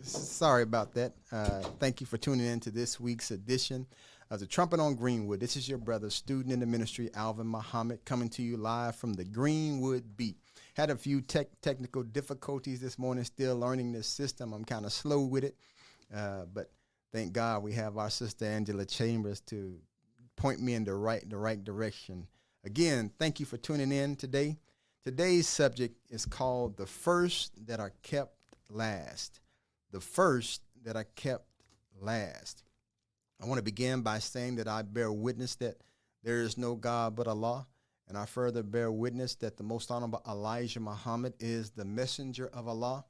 Sorry about that. Thank you for tuning in to this week's edition of the Trumpet on Greenwood. This is your brother, student in the ministry, Alvin Muhammad, coming to you live from the Greenwood beat. Had a few technical difficulties this morning, still learning this system. I'm kind of slow with it, but thank God we have our sister Angela Chambers to point me in the right direction. Again, thank you for tuning in today. Today's subject is called "The First That Are Kept Last." The first that are kept last. I want to begin by saying that I bear witness that there is no God but Allah, and I further bear witness that the most honorable Elijah Muhammad is the messenger of Allah,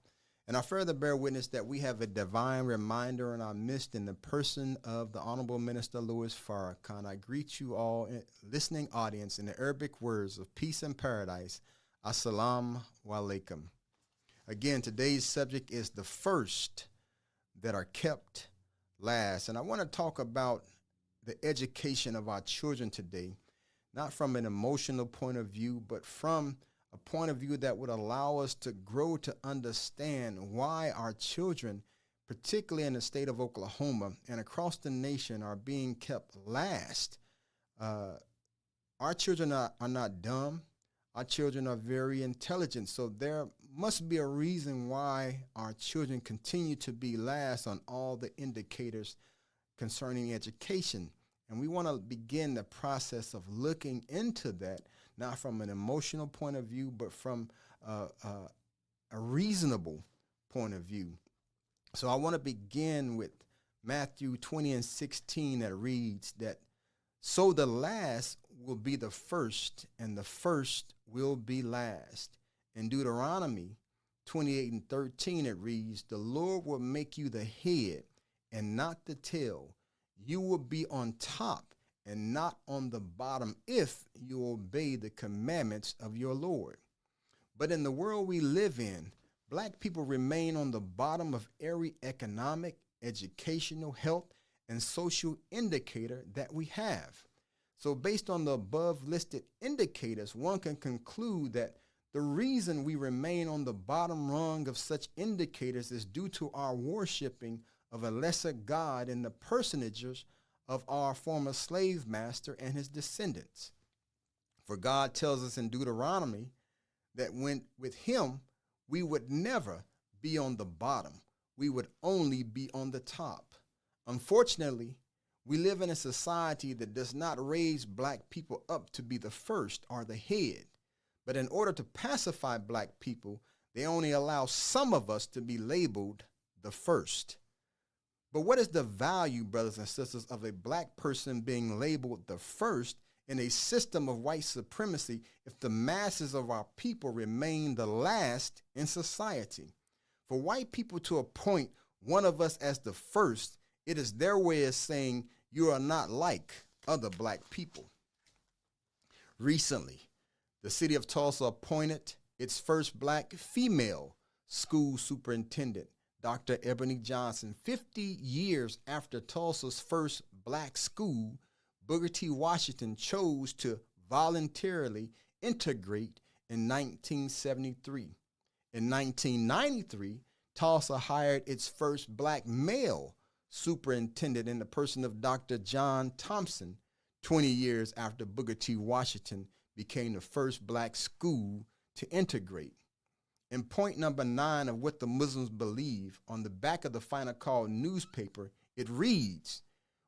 and I further bear witness that we have a divine reminder in our midst in the person of the Honorable Minister Louis Farrakhan. I greet you all, listening audience, in the Arabic words of peace and paradise. Assalamu alaikum. Again, today's subject is the first that are kept last. And I want to talk about the education of our children today, not from an emotional point of view, but from a point of view that would allow us to grow to understand why our children, particularly in the state of Oklahoma and across the nation, are being kept last. Our children are not dumb. Our children are very intelligent, so there must be a reason why our children continue to be last on all the indicators concerning education. And we want to begin the process of looking into that, not from an emotional point of view, but from a reasonable point of view. So I want to begin with Matthew 20:16 that reads that, "So the last will be the first, and the first will be last." In Deuteronomy 28:13, it reads, "The Lord will make you the head and not the tail. You will be on top and not on the bottom if you obey the commandments of your Lord." But in the world we live in, black people remain on the bottom of every economic, educational, health, and social indicator that we have. So based on the above listed indicators, one can conclude that the reason we remain on the bottom rung of such indicators is due to our worshiping of a lesser God in the personages of our former slave master and his descendants. For God tells us in Deuteronomy that with him, we would never be on the bottom. We would only be on the top. Unfortunately, we live in a society that does not raise black people up to be the first or the head. But in order to pacify black people, they only allow some of us to be labeled the first. But what is the value, brothers and sisters, of a black person being labeled the first in a system of white supremacy if the masses of our people remain the last in society? For white people to appoint one of us as the first, it is their way of saying you are not like other black people. Recently, the city of Tulsa appointed its first black female school superintendent, Dr. Ebony Johnson. 50 years after Tulsa's first black school, Booker T. Washington chose to voluntarily integrate in 1973. In 1993, Tulsa hired its first black male superintendent in the person of Dr. John Thompson, 20 years after Booker T. Washington became the first black school to integrate. In point number 9 of What the Muslims Believe, on the back of the Final Call newspaper, it reads,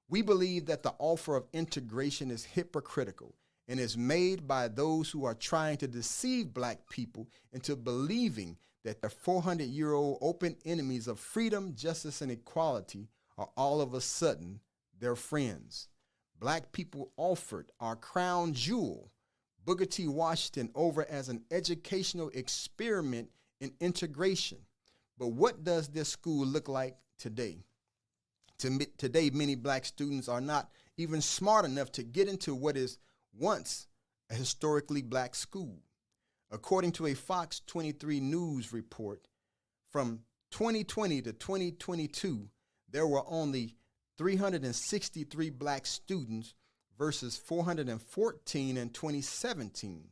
"We believe that the offer of integration is hypocritical and is made by those who are trying to deceive black people into believing that the 400-year-old open enemies of freedom, justice, and equality are all of a sudden their friends. Black people offered our crown jewel, Booker T. Washington, over as an educational experiment in integration. But what does this school look like today? Today, many black students are not even smart enough to get into what is once a historically black school. According to a Fox 23 News report, from 2020 to 2022, there were only 363 black students versus 414 in 2017.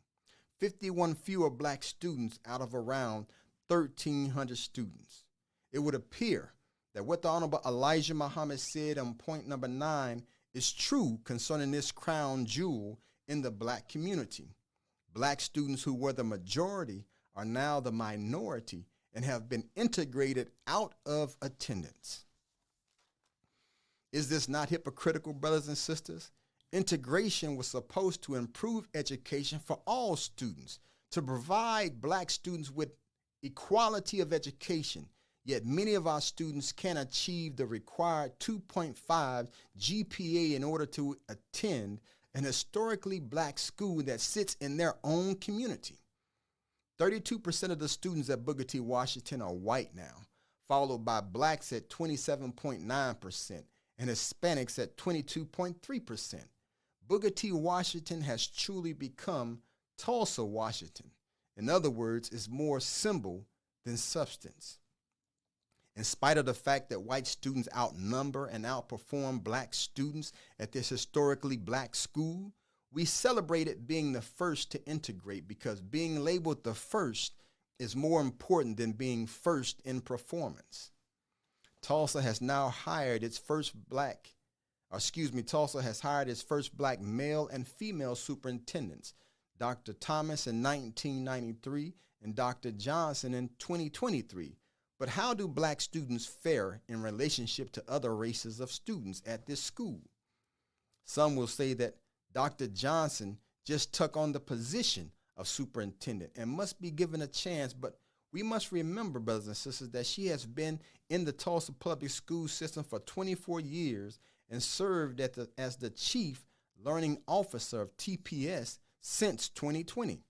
51 fewer black students out of around 1,300 students. it would appear that what the Honorable Elijah Muhammad said on point number 9 is true concerning this crown jewel in the black community. Black students who were the majority are now the minority and have been integrated out of attendance. Is this not hypocritical, brothers and sisters? Integration was supposed to improve education for all students, to provide black students with equality of education, yet many of our students can't achieve the required 2.5 GPA in order to attend an historically black school that sits in their own community. 32% of the students at Booker T. Washington are white now, followed by blacks at 27.9% and Hispanics at 22.3%. Booker T. Washington has truly become Tulsa, Washington. In other words, is more symbol than substance. In spite of the fact that white students outnumber and outperform black students at this historically black school, we celebrated being the first to integrate because being labeled the first is more important than being first in performance. Tulsa has hired its first black male and female superintendents, Dr. Thomas in 1993 and Dr. Johnson in 2023. But how do black students fare in relationship to other races of students at this school? Some will say that Dr. Johnson just took on the position of superintendent and must be given a chance, but we must remember, brothers and sisters, that she has been in the Tulsa public school system for 24 years and served as the Chief Learning Officer of TPS since 2020.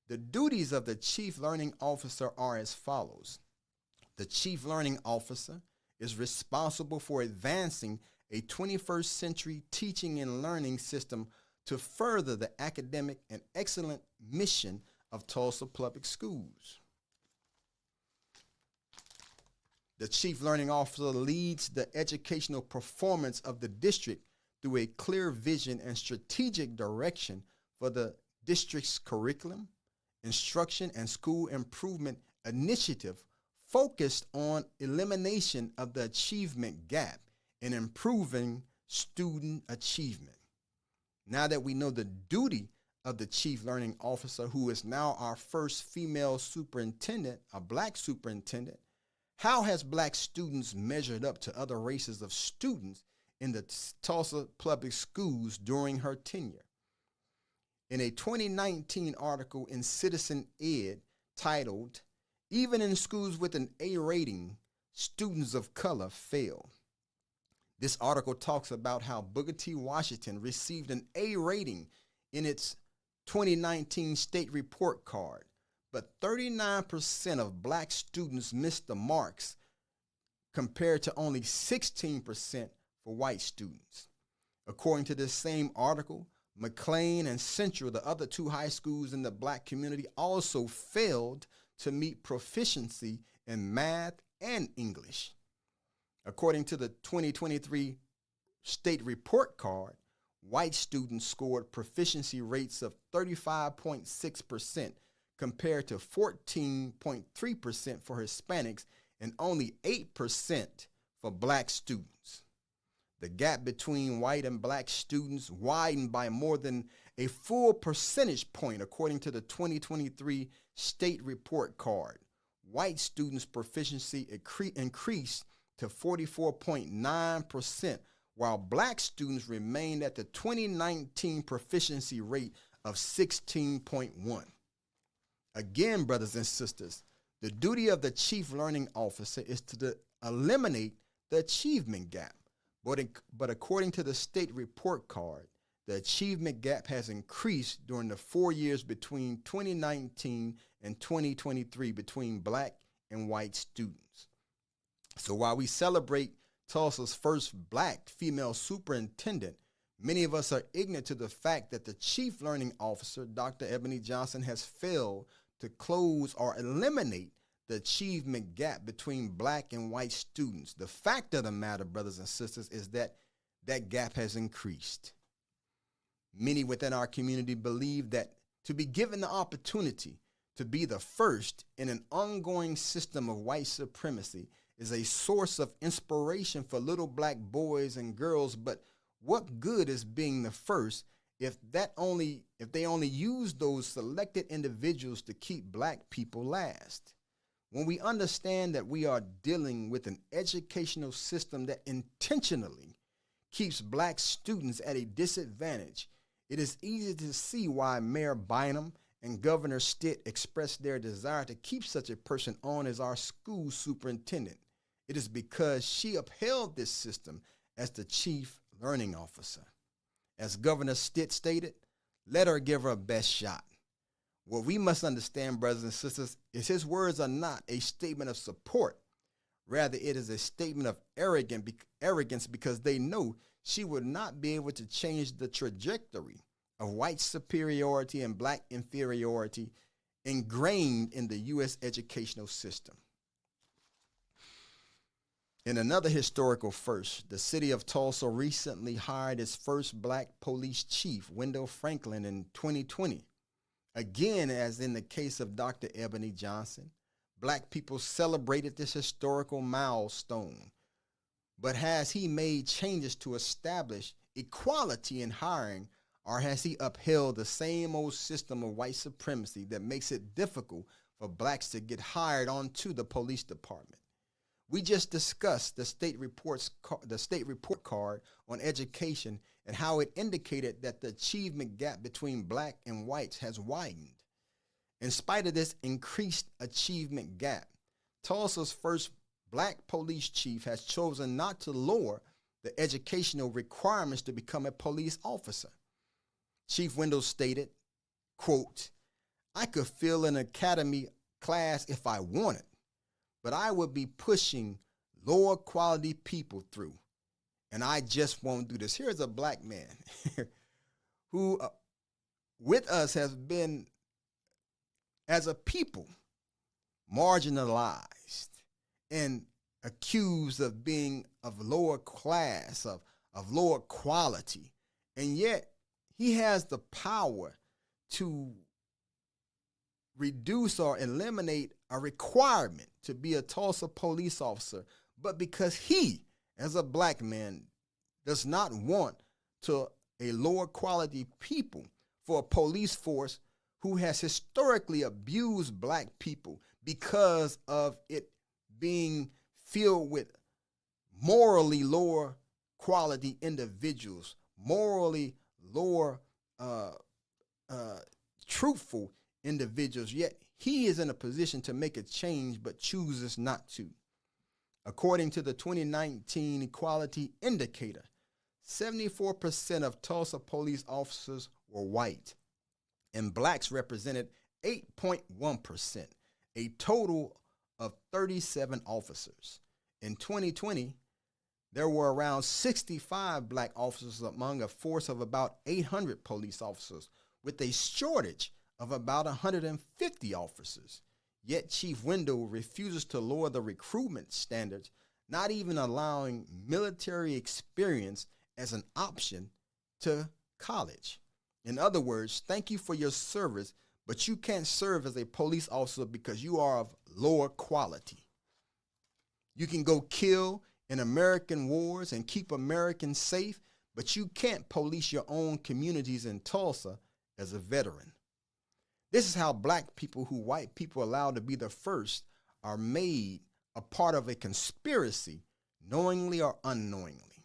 The duties of the Chief Learning Officer are as follows. The Chief Learning Officer is responsible for advancing a 21st century teaching and learning system to further the academic and excellent mission of Tulsa Public Schools. The Chief Learning Officer leads the educational performance of the district through a clear vision and strategic direction for the district's curriculum, instruction, and school improvement initiative focused on elimination of the achievement gap and improving student achievement. Now that we know the duty of the Chief Learning Officer, who is now our first female superintendent, a black superintendent, how has black students measured up to other races of students in the Tulsa public schools during her tenure? In a 2019 article in Citizen Ed titled, "Even in Schools with an A rating, Students of Color Fail." This article talks about how Booker T. Washington received an A rating in its 2019 state report card, but 39% of black students missed the marks compared to only 16% for white students. According to this same article, McLean and Central, the other two high schools in the black community, also failed to meet proficiency in math and English. According to the 2023 state report card, white students scored proficiency rates of 35.6% compared to 14.3% for Hispanics and only 8% for black students. The gap between white and black students widened by more than a full percentage point according to the 2023 state report card. White students' proficiency increased to 44.9%, while black students remained at the 2019 proficiency rate of 16.1. Again, brothers and sisters, the duty of the Chief Learning Officer is to eliminate the achievement gap. But according to the state report card, the achievement gap has increased during the 4 years between 2019 and 2023 between black and white students. So while we celebrate Tulsa's first black female superintendent, many of us are ignorant to the fact that the Chief Learning Officer, Dr. Ebony Johnson, has failed to close or eliminate the achievement gap between black and white students. The fact of the matter, brothers and sisters, is that that gap has increased. Many within our community believe that to be given the opportunity to be the first in an ongoing system of white supremacy is a source of inspiration for little black boys and girls, but what good is being the first if they only use those selected individuals to keep black people last? When we understand that we are dealing with an educational system that intentionally keeps black students at a disadvantage, it is easy to see why Mayor Bynum and Governor Stitt expressed their desire to keep such a person on as our school superintendent. It is because she upheld this system as the chief learning officer. As Governor Stitt stated, let her give her best shot. What we must understand, brothers and sisters, is his words are not a statement of support. Rather, it is a statement of arrogance because they know she would not be able to change the trajectory of white superiority and black inferiority ingrained in the U.S. educational system. In another historical first, the city of Tulsa recently hired its first black police chief, Wendell Franklin, in 2020. Again, as in the case of Dr. Ebony Johnson, black people celebrated this historical milestone. But has he made changes to establish equality in hiring, or has he upheld the same old system of white supremacy that makes it difficult for blacks to get hired onto the police department? We just discussed the state report card on education and how it indicated that the achievement gap between black and whites has widened. In spite of this increased achievement gap, Tulsa's first black police chief has chosen not to lower the educational requirements to become a police officer. Chief Wendell stated, quote, "I could fill an academy class if I wanted, but I would be pushing lower quality people through, and I just won't do this." Here's a black man who with us has been, as a people, marginalized and accused of being of lower class, of lower quality, and yet he has the power to reduce or eliminate a requirement to be a Tulsa police officer. But because he, as a black man, does not want to a lower quality people for a police force who has historically abused black people because of it being filled with morally lower quality individuals, morally lower truthful individuals, yet he is in a position to make a change but chooses not to. According to the 2019 Equality Indicator, 74% of Tulsa police officers were white, and blacks represented 8.1%, a total of 37 officers. In 2020, there were around 65 black officers among a force of about 800 police officers, with a shortage of about 150 officers. Yet Chief Wendell refuses to lower the recruitment standards, not even allowing military experience as an option to college. In other words, thank you for your service, but you can't serve as a police officer because you are of lower quality. You can go kill in American wars and keep Americans safe, but you can't police your own communities in Tulsa as a veteran. This is how black people who white people allow to be the first are made a part of a conspiracy, knowingly or unknowingly.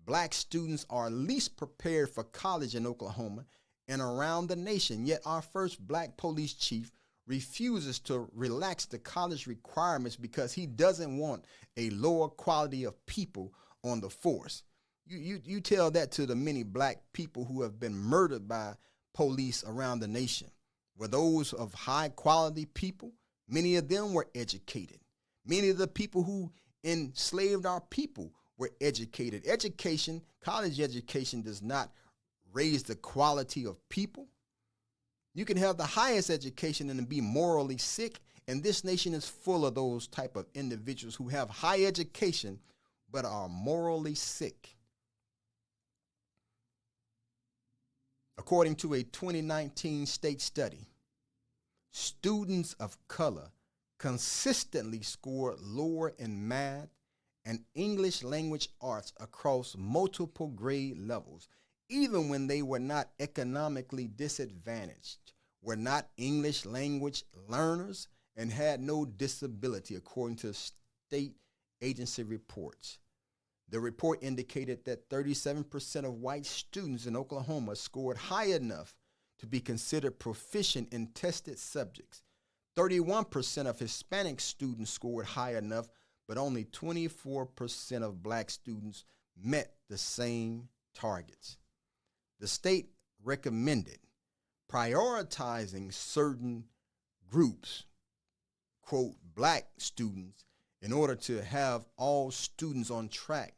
Black students are least prepared for college in Oklahoma and around the nation, yet our first black police chief refuses to relax the college requirements because he doesn't want a lower quality of people on the force. You tell that to the many black people who have been murdered by police around the nation. Were those of high quality people? Many of them were educated. Many of the people who enslaved our people were educated. Education, college education, does not raise the quality of people. You can have the highest education and be morally sick, and this nation is full of those type of individuals who have high education but are morally sick. According to a 2019 state study, students of color consistently scored lower in math and English language arts across multiple grade levels, even when they were not economically disadvantaged, were not English language learners, and had no disability, according to state agency reports. The report indicated that 37% of white students in Oklahoma scored high enough to be considered proficient in tested subjects. 31% of Hispanic students scored high enough, but only 24% of black students met the same targets. The state recommended prioritizing certain groups, quote, black students, in order to have all students on track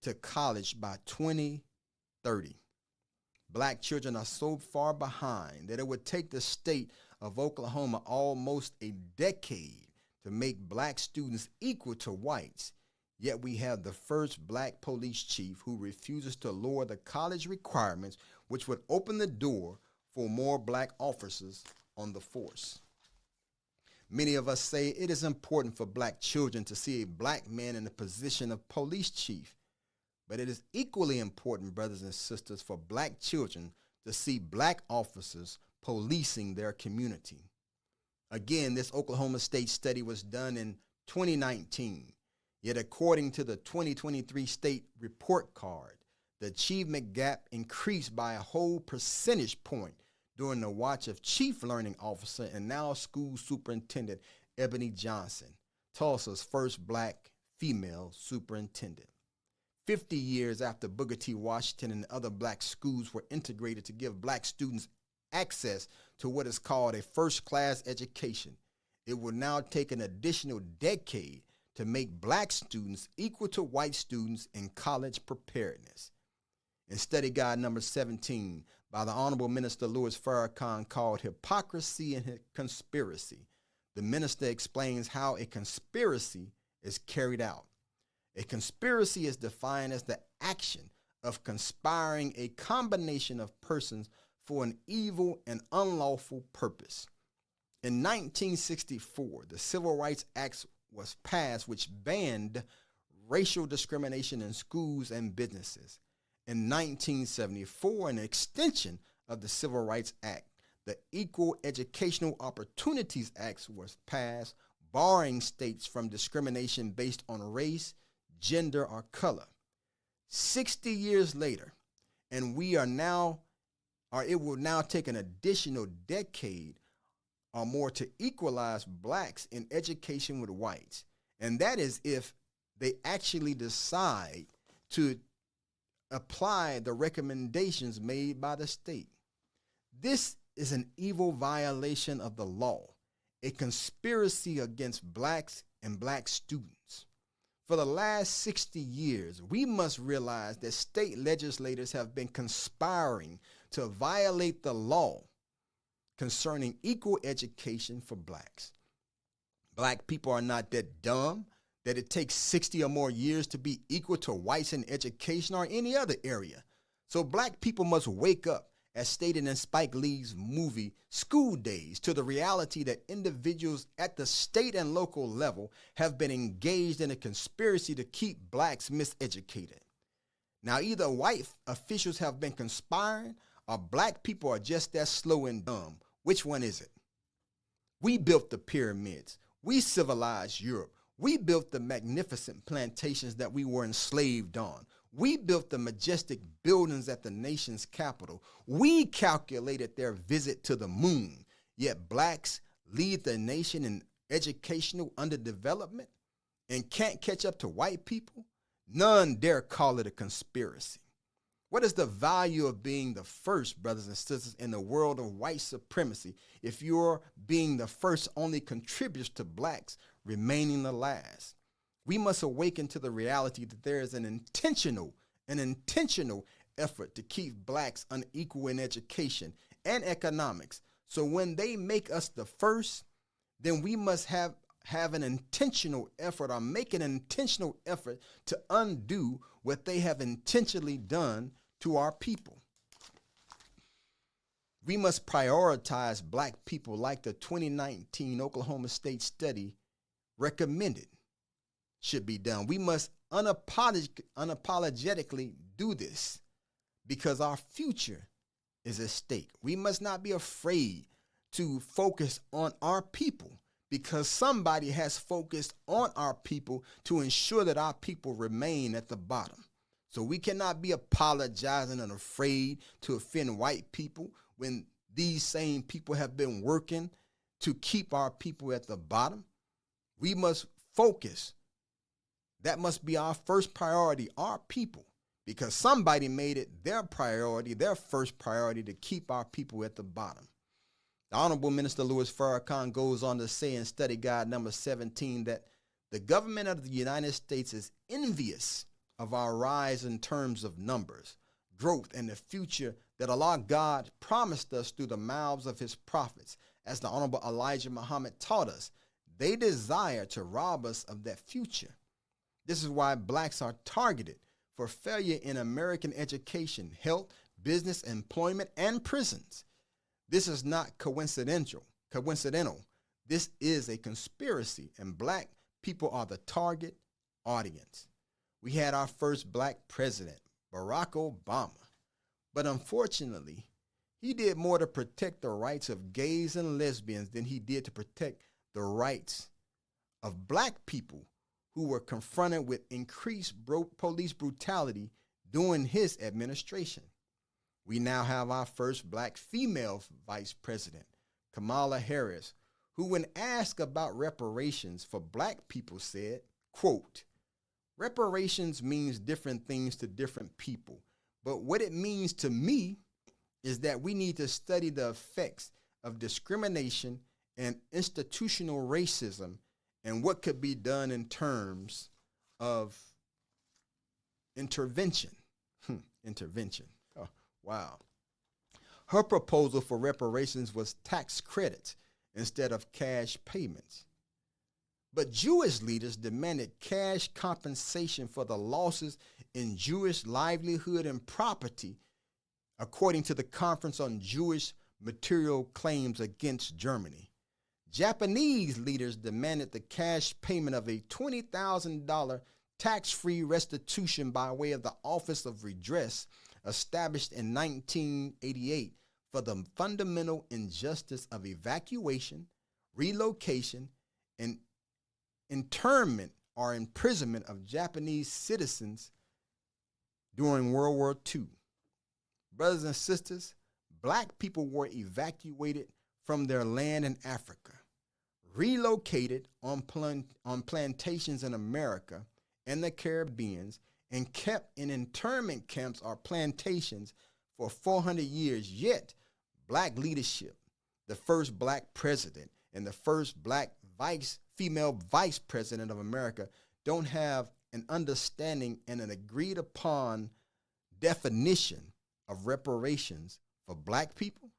to college by 2030. Black children are so far behind that it would take the state of Oklahoma almost a decade to make black students equal to whites, yet we have the first black police chief who refuses to lower the college requirements, which would open the door for more black officers on the force. Many of us say it is important for black children to see a black man in the position of police chief, but it is equally important, brothers and sisters, for black children to see black officers policing their community. Again, this Oklahoma State study was done in 2019, yet according to the 2023 state report card, the achievement gap increased by a whole percentage point during the watch of Chief Learning Officer and now School Superintendent Ebony Johnson, Tulsa's first black female superintendent. 50 years after Booker T. Washington and other black schools were integrated to give black students access to what is called a first-class education, it will now take an additional decade to make black students equal to white students in college preparedness. In study guide number 17 by the Honorable Minister Louis Farrakhan, called Hypocrisy and Conspiracy, the minister explains how a conspiracy is carried out. A conspiracy is defined as the action of conspiring a combination of persons for an evil and unlawful purpose. In 1964, the Civil Rights Act was passed, which banned racial discrimination in schools and businesses. In 1974, an extension of the Civil Rights Act, the Equal Educational Opportunities Act, was passed, barring states from discrimination based on race, gender, or color. 60 years later, and it will now take an additional decade or more to equalize blacks in education with whites. And that is if they actually decide to apply the recommendations made by the state. This is an evil violation of the law, a conspiracy against blacks and black students. For the last 60 years, we must realize that state legislators have been conspiring to violate the law concerning equal education for blacks. Black people are not that dumb that it takes 60 or more years to be equal to whites in education or any other area. So black people must wake up, as stated in Spike Lee's movie School Days, to the reality that individuals at the state and local level have been engaged in a conspiracy to keep blacks miseducated. Now, either white officials have been conspiring or black people are just that slow and dumb. Which one is it? We built the pyramids. We civilized Europe. We built the magnificent plantations that we were enslaved on. We built the majestic buildings at the nation's capital. We calculated their visit to the moon. Yet blacks lead the nation in educational underdevelopment and can't catch up to white people? None dare call it a conspiracy. What is the value of being the first, brothers and sisters, in the world of white supremacy if your being the first only contributes to blacks remaining the last? We must awaken to the reality that there is an intentional effort to keep blacks unequal in education and economics. So when they make us the first, then we must have an intentional effort or make an intentional effort to undo what they have intentionally done to our people. We must prioritize black people like the 2019 Oklahoma State study recommended should be done. We must unapologetically do this because our future is at stake. We must not be afraid to focus on our people because somebody has focused on our people to ensure that our people remain at the bottom. So we cannot be apologizing and afraid to offend white people when these same people have been working to keep our people at the bottom. We must focus. That must be our first priority, our people, because somebody made it their priority, their first priority to keep our people at the bottom. The Honorable Minister Louis Farrakhan goes on to say in study guide number 17 that the government of the United States is envious of our rise in terms of numbers, growth, and the future that Allah God promised us through the mouths of his prophets. As the Honorable Elijah Muhammad taught us, they desire to rob us of that future. This is why blacks are targeted for failure in American education, health, business, employment, and prisons. This is not coincidental. This is a conspiracy, and black people are the target audience. We had our first black president, Barack Obama, but unfortunately, he did more to protect the rights of gays and lesbians than he did to protect the rights of black people who were confronted with increased police brutality during his administration. We now have our first black female vice president, Kamala Harris, who when asked about reparations for black people said, quote, reparations means different things to different people, but what it means to me is that we need to study the effects of discrimination and institutional racism and what could be done in terms of intervention. Intervention. Oh, wow. Her proposal for reparations was tax credits instead of cash payments. But Jewish leaders demanded cash compensation for the losses in Jewish livelihood and property, according to the Conference on Jewish Material Claims Against Germany. Japanese leaders demanded the cash payment of a $20,000 tax-free restitution by way of the Office of Redress, established in 1988 for the fundamental injustice of evacuation, relocation, and internment or imprisonment of Japanese citizens during World War II. Brothers and sisters, black people were evacuated from their land in Africa, relocated on plantations in America and the Caribbean, and kept in internment camps or plantations for 400 years. Yet, black leadership, the first black president and the first black female vice president of America, don't have an understanding and an agreed upon definition of reparations for black people.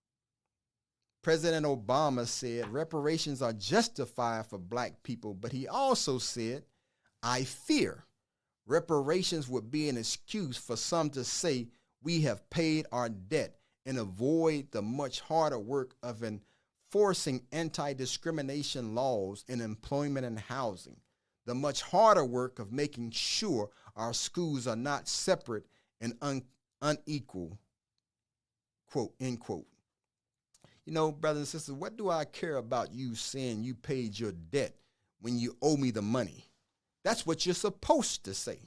President Obama said reparations are justified for black people, but he also said, I fear reparations would be an excuse for some to say we have paid our debt and avoid the much harder work of enforcing anti-discrimination laws in employment and housing, the much harder work of making sure our schools are not separate and unequal, quote, end quote. You know, brothers and sisters, what do I care about you saying you paid your debt when you owe me the money? That's what you're supposed to say.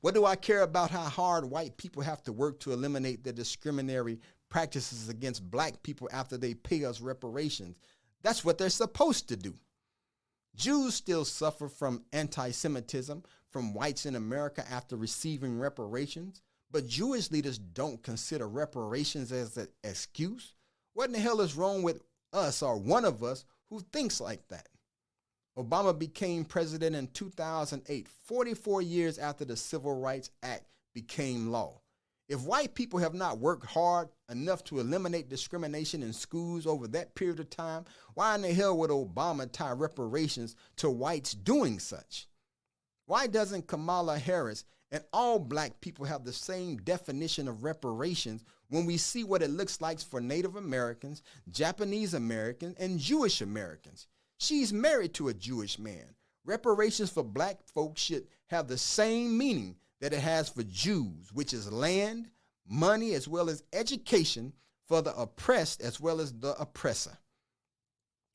What do I care about how hard white people have to work to eliminate the discriminatory practices against black people after they pay us reparations? That's what they're supposed to do. Jews still suffer from anti-Semitism from whites in America after receiving reparations, but Jewish leaders don't consider reparations as an excuse. What in the hell is wrong with us or one of us who thinks like that? Obama became president in 2008, 44 years after the Civil Rights Act became law. If white people have not worked hard enough to eliminate discrimination in schools over that period of time, why in the hell would Obama tie reparations to whites doing such? Why doesn't Kamala Harris and all black people have the same definition of reparations when we see what it looks like for Native Americans, Japanese Americans, and Jewish Americans. She's married to a Jewish man. Reparations for black folks should have the same meaning that it has for Jews, which is land, money, as well as education for the oppressed as well as the oppressor.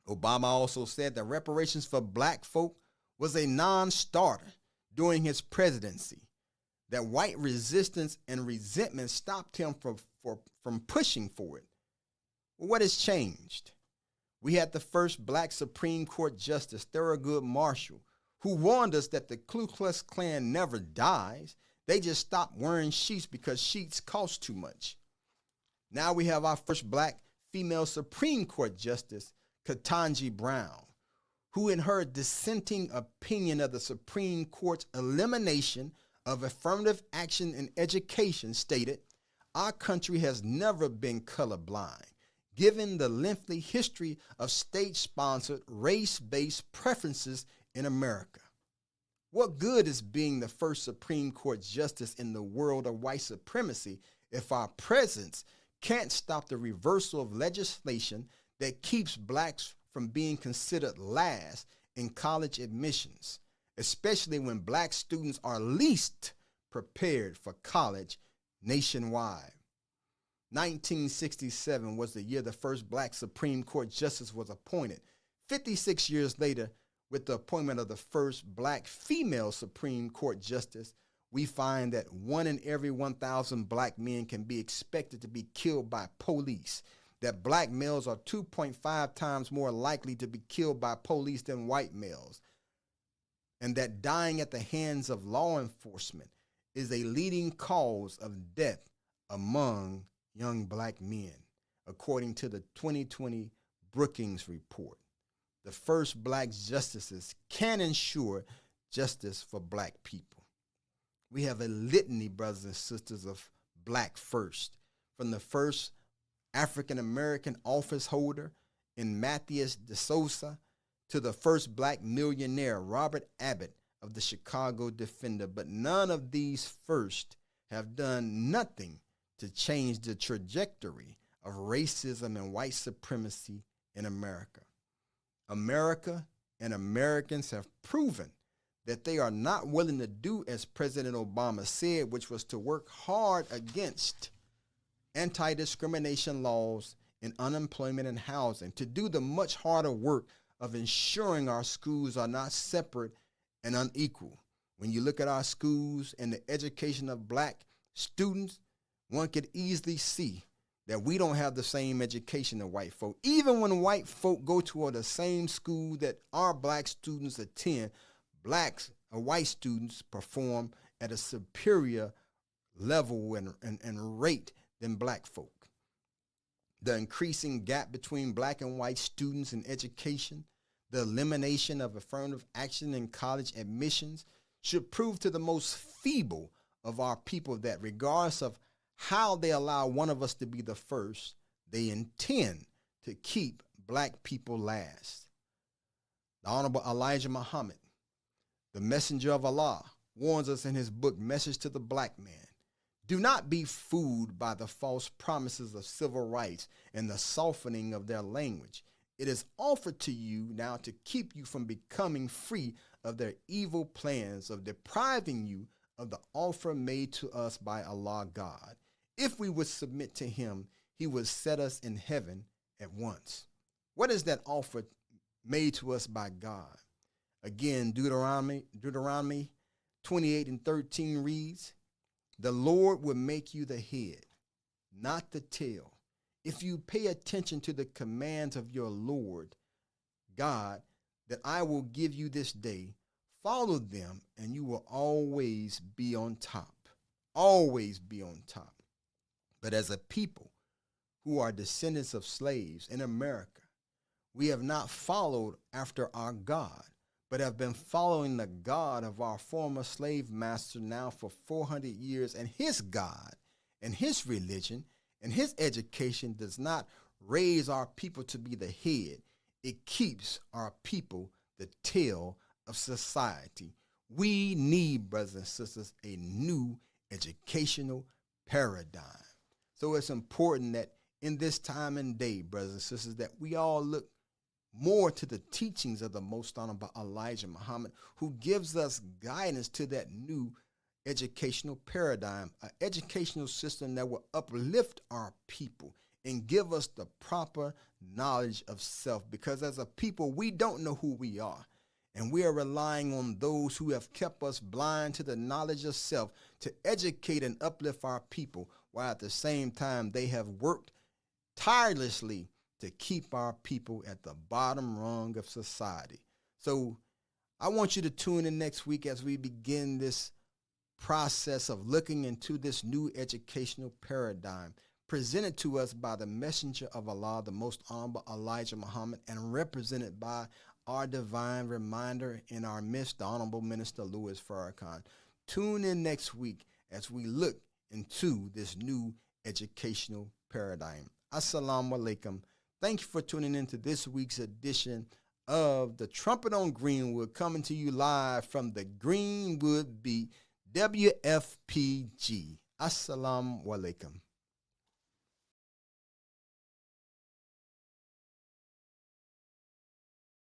Obama also said that reparations for black folk was a non-starter during his presidency, that white resistance and resentment stopped him from pushing for it. Well, what has changed? We had the first black Supreme Court Justice, Thurgood Marshall, who warned us that the Ku Klux Klan never dies. They just stopped wearing sheets because sheets cost too much. Now we have our first black female Supreme Court Justice, Ketanji Brown, who in her dissenting opinion of the Supreme Court's elimination of affirmative action in education stated, "Our country has never been colorblind, given the lengthy history of state-sponsored race-based preferences in America." What good is being the first Supreme Court justice in the world of white supremacy if our presence can't stop the reversal of legislation that keeps blacks from being considered last in college admissions, especially when black students are least prepared for college nationwide? 1967 was the year the first black Supreme Court justice was appointed. 56 years later, with the appointment of the first black female Supreme Court justice, we find that 1 in every 1,000 black men can be expected to be killed by police, that black males are 2.5 times more likely to be killed by police than white males, and that dying at the hands of law enforcement is a leading cause of death among young black men, according to the 2020 Brookings Report. The first black justices can ensure justice for black people. We have a litany, brothers and sisters, of black first, from the first African-American office holder in Matthias de Souza to the first black millionaire, Robert Abbott of the Chicago Defender. But none of these first have done nothing to change the trajectory of racism and white supremacy in America. America and Americans have proven that they are not willing to do as President Obama said, which was to work hard against anti-discrimination laws in unemployment and housing, to do the much harder work of ensuring our schools are not separate and unequal. When you look at our schools and the education of black students, one could easily see that we don't have the same education as white folk. Even when white folk go to the same school that our black students attend, blacks or white students perform at a superior level and rate than black folk. The increasing gap between black and white students in education, the elimination of affirmative action in college admissions should prove to the most feeble of our people that regardless of how they allow one of us to be the first, they intend to keep black people last. The Honorable Elijah Muhammad, the messenger of Allah, warns us in his book, Message to the Black Man, do not be fooled by the false promises of civil rights and the softening of their language. It is offered to you now to keep you from becoming free of their evil plans of depriving you of the offer made to us by Allah God. If we would submit to him, he would set us in heaven at once. What is that offer made to us by God? Again, Deuteronomy 28:13 reads, "The Lord will make you the head, not the tail. If you pay attention to the commands of your Lord God that I will give you this day, follow them and you will always be on top." Always be on top. But as a people who are descendants of slaves in America, we have not followed after our God, but have been following the God of our former slave master now for 400 years, and his God and his religion and his education does not raise our people to be the head. It keeps our people the tail of society. We need, brothers and sisters, a new educational paradigm. So it's important that in this time and day, brothers and sisters, that we all look more to the teachings of the Most Honorable Elijah Muhammad, who gives us guidance to that new educational paradigm, an educational system that will uplift our people and give us the proper knowledge of self. Because as a people, we don't know who we are. And we are relying on those who have kept us blind to the knowledge of self to educate and uplift our people, while at the same time they have worked tirelessly to keep our people at the bottom rung of society. So I want you to tune in next week as we begin this process of looking into this new educational paradigm presented to us by the messenger of Allah, the Most Honorable Elijah Muhammad, and represented by our divine reminder in our midst, the Honorable Minister Louis Farrakhan. Tune in next week as we look into this new educational paradigm. Assalamu alaikum. Thank you for tuning in to this week's edition of the Trumpet on Greenwood, coming to you live from the Greenwood Beat, WFPG. Assalamu alaikum.